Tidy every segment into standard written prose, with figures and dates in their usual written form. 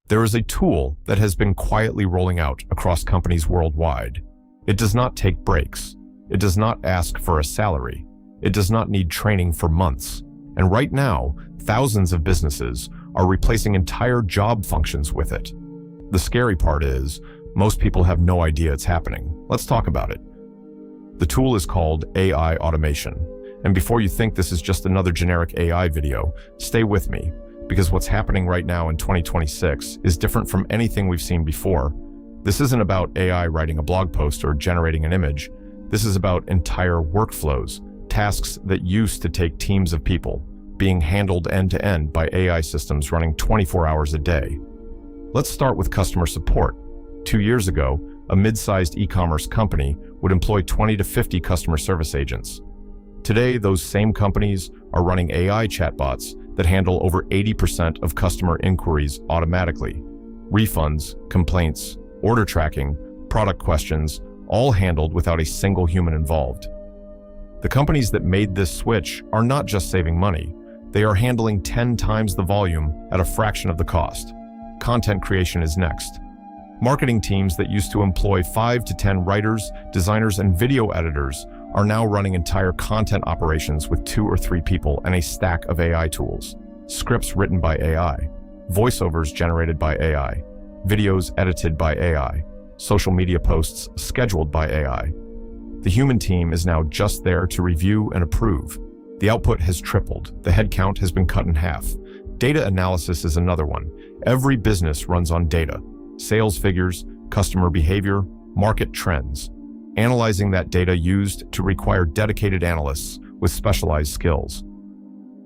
There is a tool that has been quietly rolling out across companies worldwide. It does not take breaks. It does not ask for a salary. It does not need training for months. And right now, thousands of businesses are replacing entire job functions with it. The scary part is, most people have no idea it's happening. Let's talk about it. The tool is called AI automation. And before you think this is just another generic AI video, stay with me, because what's happening right now in 2026 is different from anything we've seen before. This isn't about AI writing a blog post or generating an image. This is about entire workflows, tasks that used to take teams of people, being handled end-to-end by AI systems running 24 hours a day. Let's start with customer support. 2 years ago, a mid-sized e-commerce company would employ 20 to 50 customer service agents. Today, those same companies are running AI chatbots that handle over 80% of customer inquiries automatically. Refunds, complaints, order tracking, product questions, all handled without a single human involved. The companies that made this switch are not just saving money, they are handling 10 times the volume at a fraction of the cost. Content creation is next. Marketing teams that used to employ 5 to 10 writers, designers, and video editors are now running entire content operations with 2 or 3 people and a stack of AI tools. Scripts written by AI, voiceovers generated by AI, videos edited by AI, social media posts scheduled by AI. The human team is now just there to review and approve. The output has tripled. The headcount has been cut in half. Data analysis is another one. Every business runs on data. Sales figures, customer behavior, market trends. Analyzing that data used to require dedicated analysts with specialized skills.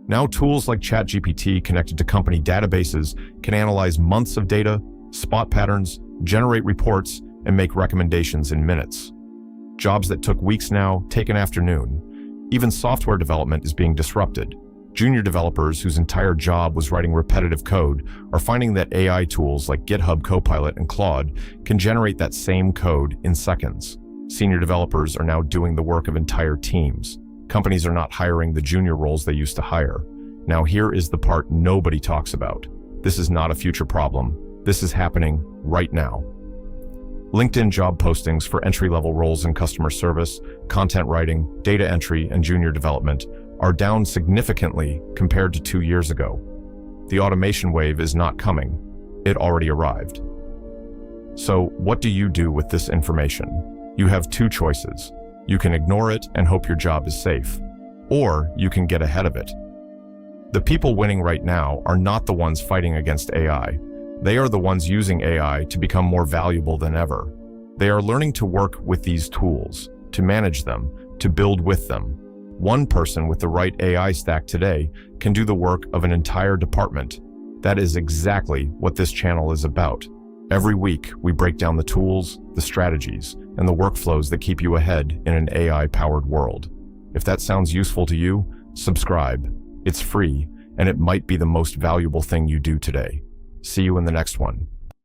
Now tools like ChatGPT connected to company databases can analyze months of data, spot patterns, generate reports, and make recommendations in minutes. Jobs that took weeks now take an afternoon. Even software development is being disrupted. Junior developers whose entire job was writing repetitive code are finding that AI tools like GitHub Copilot and Claude can generate that same code in seconds. Senior developers are now doing the work of entire teams. Companies are not hiring the junior roles they used to hire. Now here is the part nobody talks about. This is not a future problem. This is happening right now. LinkedIn job postings for entry-level roles in customer service, content writing, data entry, and junior development are down significantly compared to 2 years ago. The automation wave is not coming. It already arrived. So what do you do with this information? You have 2 choices. You can ignore it and hope your job is safe, or you can get ahead of it. The people winning right now are not the ones fighting against AI. They are the ones using AI to become more valuable than ever. They are learning to work with these tools, to manage them, to build with them. One person with the right AI stack today can do the work of an entire department. That is exactly what this channel is about. Every week, we break down the tools, the strategies, and the workflows that keep you ahead in an AI-powered world. If that sounds useful to you, subscribe. It's free, and it might be the most valuable thing you do today. See you in the next one.